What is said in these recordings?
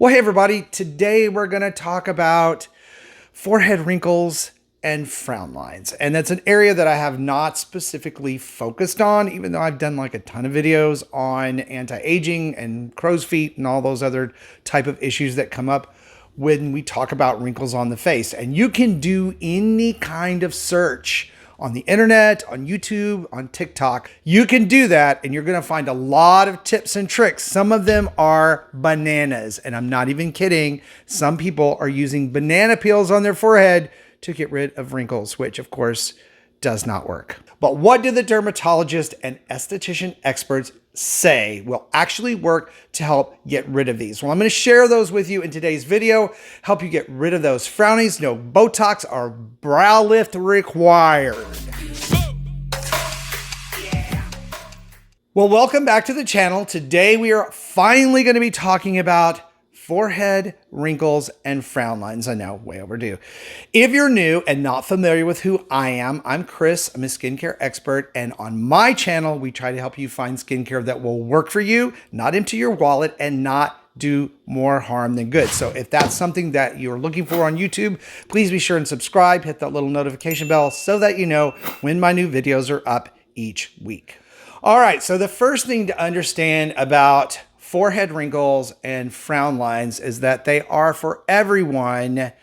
Well, hey everybody, today we're going to talk about forehead wrinkles and frown lines. And that's an area that I have not specifically focused on, even though I've done like a ton of videos on anti-aging and crow's feet and all those other type of issues that come up when we talk about wrinkles on the face. And you can do any kind of search on the internet, on YouTube, on TikTok. You can do that and you're going to find a lot of tips and tricks. Some of them are bananas, and I'm not even kidding. Some people are using banana peels on their forehead to get rid of wrinkles, which of course does not work. But what do the dermatologist and esthetician experts say will actually work to help get rid of these? Well, I'm going to share those with you in today's video, help you get rid of those frownies. No botox or brow lift required. Well, welcome back to the channel. Today we are finally going to be talking about forehead wrinkles and frown lines. I know, way overdue. If you're new and not familiar with who I am, I'm Chris. I'm a skincare expert, and on my channel, we try to help you find skincare that will work for you, not empty your wallet, and not do more harm than good. So if that's something that you're looking for on YouTube, please be sure and subscribe, hit that little notification bell so that you know when my new videos are up each week. All right, so the first thing to understand about forehead wrinkles and frown lines is that they are, for everyone,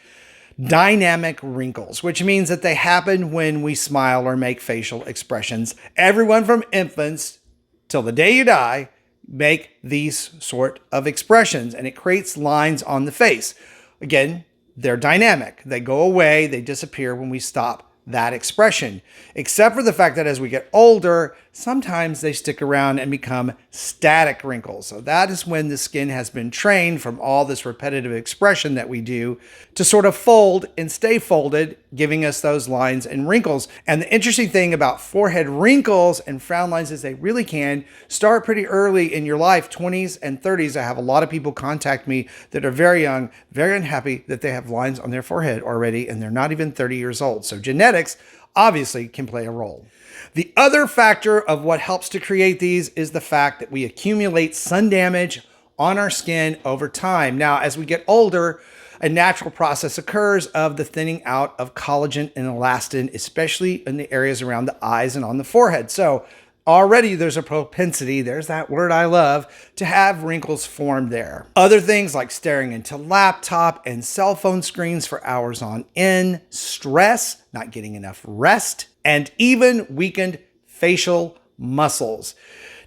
dynamic wrinkles, which means that they happen when we smile or make facial expressions. Everyone from infants till the day you die make these sort of expressions, and it creates lines on the face. Again, they're dynamic. They go away, they disappear when we stop that expression, except for the fact that as we get older, sometimes they stick around and become static wrinkles. So that is when the skin has been trained from all this repetitive expression that we do to sort of fold and stay folded, giving us those lines and wrinkles. And the interesting thing about forehead wrinkles and frown lines is they really can start pretty early in your life, 20s and 30s. I have a lot of people contact me that are very young, very unhappy that they have lines on their forehead already, and they're not even 30 years old. So genetics obviously can play a role. The other factor of what helps to create these is the fact that we accumulate sun damage on our skin over time. Now, as we get older, a natural process occurs of the thinning out of collagen and elastin, especially in the areas around the eyes and on the forehead. So already there's a propensity, there's that word I love, to have wrinkles form there. Other things like staring into laptop and cell phone screens for hours on end, stress, not getting enough rest, and even weakened facial muscles.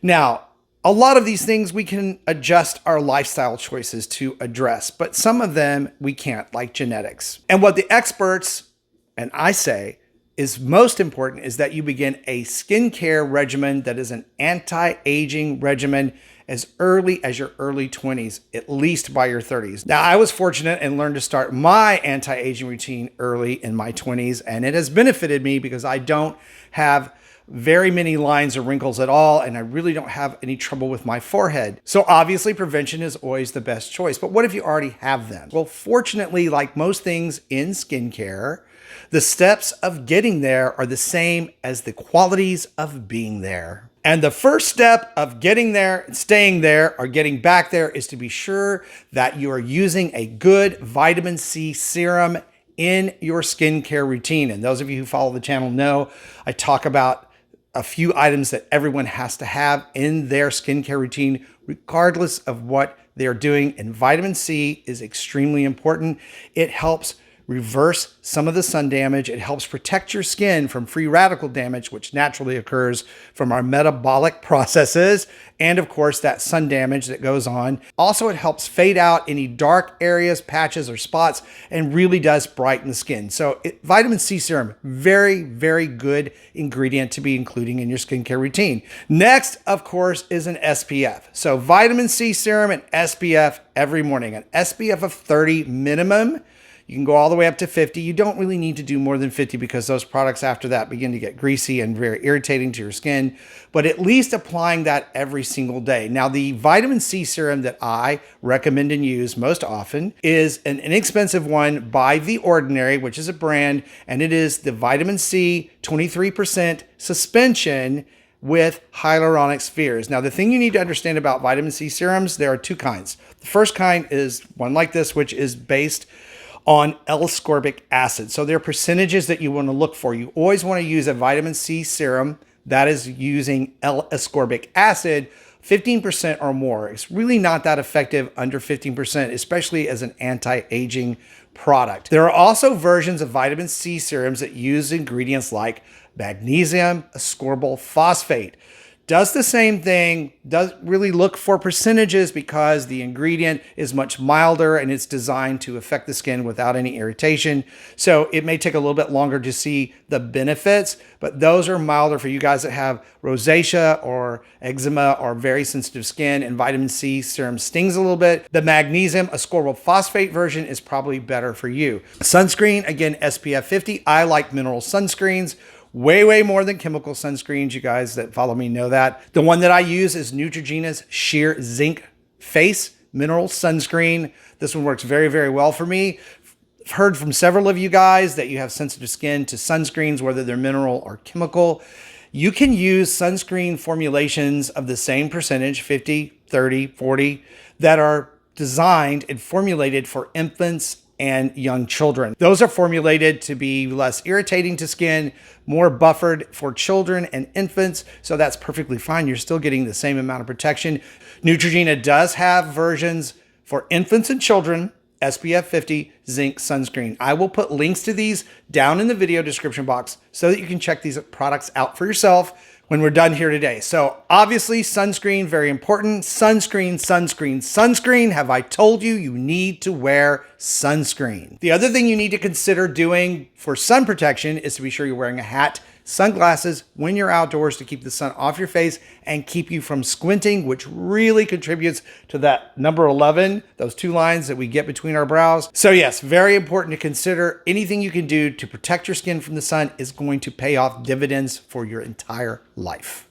Now, a lot of these things we can adjust our lifestyle choices to address, but some of them we can't, like genetics. And what the experts, and I say, is most important is that you begin a skincare regimen that is an anti-aging regimen as early as your early 20s, at least by your 30s. Now, I was fortunate and learned to start my anti-aging routine early in my 20s, and it has benefited me because I don't have very many lines or wrinkles at all, and I really don't have any trouble with my forehead. So obviously prevention is always the best choice, but what if you already have them? Well, fortunately, like most things in skincare, the steps of getting there are the same as the qualities of being there. And the first step of getting there, staying there, or getting back there is to be sure that you are using a good vitamin C serum in your skincare routine. And those of you who follow the channel know I talk about a few items that everyone has to have in their skincare routine, regardless of what they're doing. And vitamin C is extremely important. It helps reverse some of the sun damage. It helps protect your skin from free radical damage, which naturally occurs from our metabolic processes, and of course that sun damage that goes on. Also, it helps fade out any dark areas, patches, or spots, and really does brighten the skin. So vitamin C serum, very, very good ingredient to be including in your skincare routine. Next, of course, is an SPF. So vitamin C serum and SPF every morning. An SPF of 30 minimum. You can go all the way up to 50. You don't really need to do more than 50 because those products after that begin to get greasy and very irritating to your skin, but at least applying that every single day. Now, the vitamin C serum that I recommend and use most often is an inexpensive one by The Ordinary, which is a brand, and it is the vitamin C 23% suspension with hyaluronic spheres. Now, the thing you need to understand about vitamin C serums, there are two kinds. The first kind is one like this, which is based on L-ascorbic acid. So there are percentages that you want to look for. You always want to use a vitamin C serum that is using L-ascorbic acid, 15% or more. It's really not that effective under 15%, especially as an anti-aging product. There are also versions of vitamin C serums that use ingredients like magnesium ascorbyl phosphate. Does the same thing, does really look for percentages because the ingredient is much milder and it's designed to affect the skin without any irritation. So it may take a little bit longer to see the benefits, but those are milder for you guys that have rosacea or eczema or very sensitive skin, and vitamin C serum stings a little bit. The magnesium ascorbyl phosphate version is probably better for you. Sunscreen, again, SPF 50. I like mineral sunscreens way more than chemical sunscreens. You guys that follow me know that. The one that I use is Neutrogena's Sheer Zinc Face Mineral Sunscreen. This one works very well for me. I've heard from several of you guys that you have sensitive skin to sunscreens, whether they're mineral or chemical. You can use sunscreen formulations of the same percentage, 50, 30, 40, that are designed and formulated for infants and young children. Those are formulated to be less irritating to skin, more buffered for children and infants, so that's perfectly fine. You're still getting the same amount of protection. Neutrogena does have versions for infants and children, SPF 50 zinc sunscreen. I will put links to these down in the video description box so that you can check these products out for yourself when we're done here today. So obviously sunscreen, very important. Sunscreen. Have I told you you need to wear sunscreen? The other thing you need to consider doing for sun protection is to be sure you're wearing a hat, sunglasses when you're outdoors to keep the sun off your face and keep you from squinting, which really contributes to that number 11, those two lines that we get between our brows. So yes, very important to consider. Anything you can do to protect your skin from the sun is going to pay off dividends for your entire life.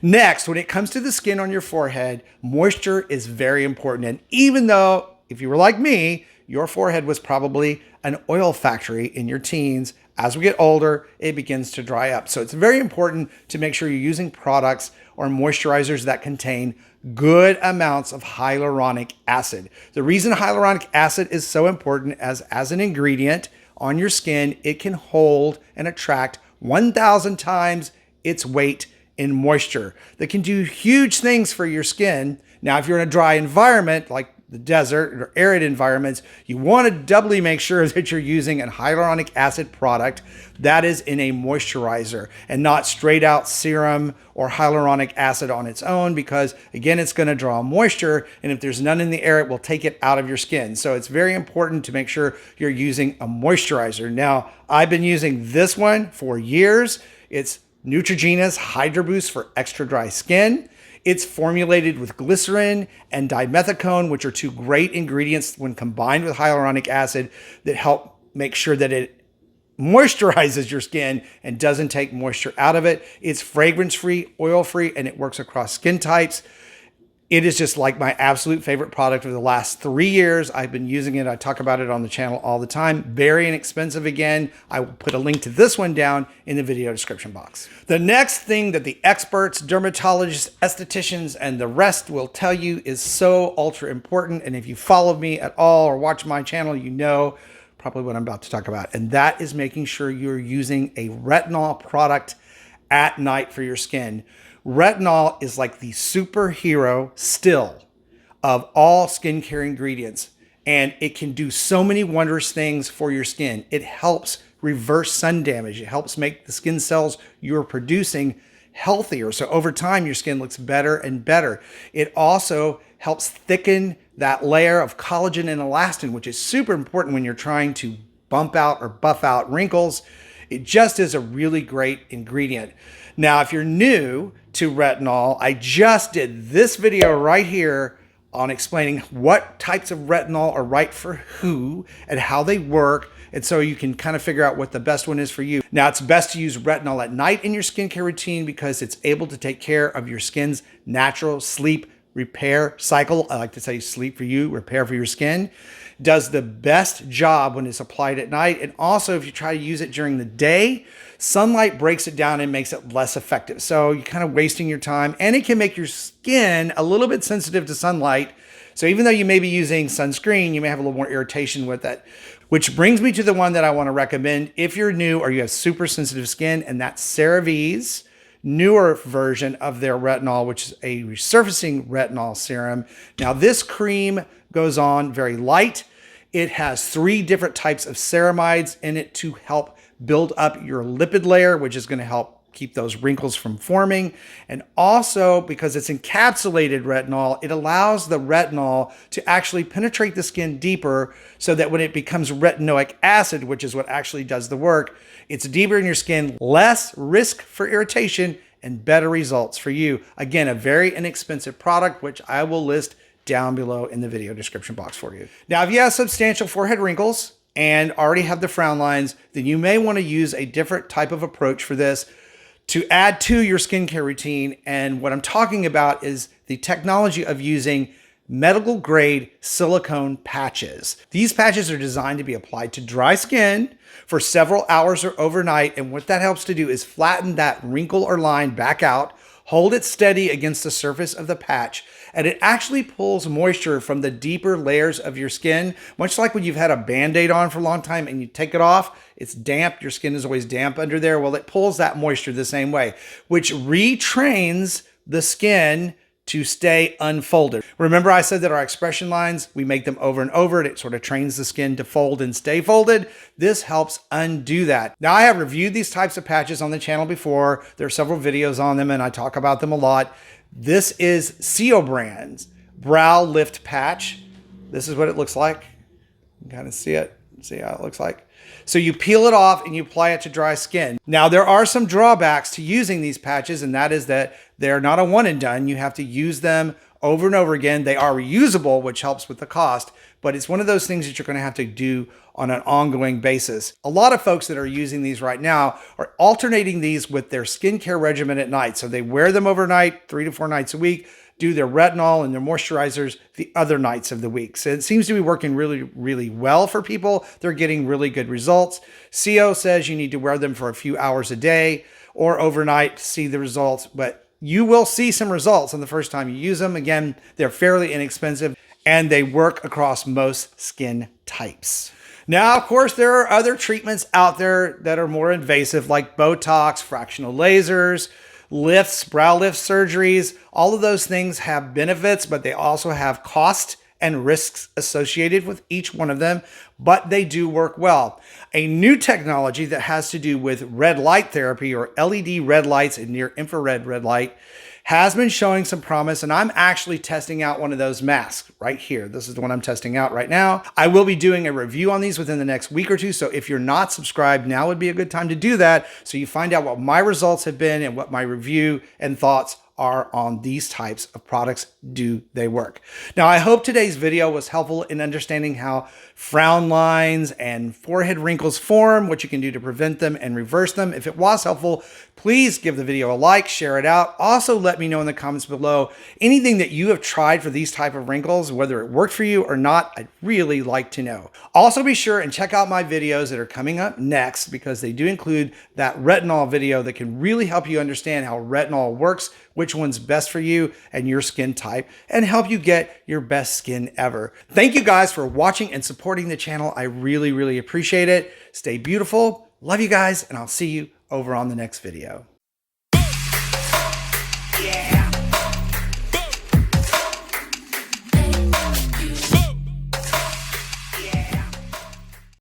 Next, when it comes to the skin on your forehead, moisture is very important. And even though, if you were like me, your forehead was probably an oil factory in your teens, as we get older, it begins to dry up. So it's very important to make sure you're using products or moisturizers that contain good amounts of hyaluronic acid. The reason hyaluronic acid is so important as an ingredient on your skin, it can hold and attract 1,000 times its weight in moisture. That can do huge things for your skin. Now, if you're in a dry environment like the desert or arid environments, you want to doubly make sure that you're using a hyaluronic acid product that is in a moisturizer and not straight out serum or hyaluronic acid on its own, because again, it's going to draw moisture, and if there's none in the air, it will take it out of your skin. So it's very important to make sure you're using a moisturizer. Now, I've been using this one for years. It's Neutrogena's Hydro Boost for extra dry skin. It's formulated with glycerin and dimethicone, which are two great ingredients when combined with hyaluronic acid that help make sure that it moisturizes your skin and doesn't take moisture out of it. It's fragrance-free, oil-free, and it works across skin types. It is just like my absolute favorite product of the last 3 years. I've been using it. I talk about it on the channel all the time. Very inexpensive again. I will put a link to this one down in the video description box. The next thing that the experts, dermatologists, estheticians, and the rest will tell you is so ultra important. And if you follow me at all or watch my channel, you know probably what I'm about to talk about. And that is making sure you're using a retinol product at night for your skin. Retinol is like the superhero still of all skincare ingredients, and it can do so many wondrous things for your skin. It helps reverse sun damage. It helps make the skin cells you're producing healthier. So over time, your skin looks better and better. It also helps thicken that layer of collagen and elastin, which is super important when you're trying to bump out or buff out wrinkles. It just is a really great ingredient. Now, if you're new to retinol, I just did this video right here on explaining what types of retinol are right for who and how they work. And so you can kind of figure out what the best one is for you. Now, it's best to use retinol at night in your skincare routine because it's able to take care of your skin's natural sleep repair cycle. I like to say sleep for you, repair for your skin. Does the best job when it's applied at night. And also, if you try to use it during the day, sunlight breaks it down and makes it less effective. So you're kind of wasting your time, and it can make your skin a little bit sensitive to sunlight. So even though you may be using sunscreen, you may have a little more irritation with it. Which brings me to the one that I want to recommend if you're new or you have super sensitive skin, and that's CeraVe's newer version of their retinol, which is a resurfacing retinol serum. Now this cream goes on very light. It has 3 different types of ceramides in it to help build up your lipid layer, which is going to help keep those wrinkles from forming. And also, because it's encapsulated retinol, it allows the retinol to actually penetrate the skin deeper so that when it becomes retinoic acid, which is what actually does the work, it's deeper in your skin, less risk for irritation, and better results for you. Again, a very inexpensive product, which I will list down below in the video description box for you. Now, if you have substantial forehead wrinkles and already have the frown lines, then you may want to use a different type of approach for this to add to your skincare routine. And what I'm talking about is the technology of using medical grade silicone patches. These patches are designed to be applied to dry skin for several hours or overnight. And what that helps to do is flatten that wrinkle or line back out, hold it steady against the surface of the patch, and it actually pulls moisture from the deeper layers of your skin, much like when you've had a Band-Aid on for a long time and you take it off, it's damp, your skin is always damp under there. Well, it pulls that moisture the same way, which retrains the skin to stay unfolded. Remember I said that our expression lines, we make them over and over, and it sort of trains the skin to fold and stay folded. This helps undo that. Now, I have reviewed these types of patches on the channel before. There are several videos on them and I talk about them a lot. This is CO brand's Brow Lift Patch. This is what it looks like. You can kind of see it, see how it looks like. So you peel it off and you apply it to dry skin. Now, there are some drawbacks to using these patches, and that is that they're not a one and done. You have to use them over and over again. They are reusable, which helps with the cost, but it's one of those things that you're going to have to do on an ongoing basis. A lot of folks that are using these right now are alternating these with their skincare regimen at night. So they wear them overnight, 3 to 4 nights a week, do their retinol and their moisturizers the other nights of the week. So it seems to be working really, really well for people. They're getting really good results. CO says you need to wear them for a few hours a day or overnight to see the results, but you will see some results on the first time you use them. Again, they're fairly inexpensive and they work across most skin types. Now, of course, there are other treatments out there that are more invasive, like botox, fractional lasers, lifts, brow lift surgeries. All of those things have benefits, but they also have cost and risks associated with each one of them, but they do work well. A new technology that has to do with red light therapy, or LED red lights and near infrared red light, has been showing some promise, and I'm actually testing out one of those masks right here. This is the one I'm testing out right now. I will be doing a review on these within the next week or two, so if you're not subscribed, now would be a good time to do that so you find out what my results have been and what my review and thoughts are on these types of products. Do they work? Now, I hope today's video was helpful in understanding how frown lines and forehead wrinkles form, what you can do to prevent them and reverse them. If it was helpful, please give the video a like, share it out. Also, let me know in the comments below anything that you have tried for these type of wrinkles, whether it worked for you or not. I'd really like to know. Also, be sure and check out my videos that are coming up next, because they do include that retinol video that can really help you understand how retinol works, which one's best for you and your skin type, and help you get your best skin ever. Thank you guys for watching and supporting the channel. I really, really appreciate it. Stay beautiful. Love you guys, and I'll see you over on the next video.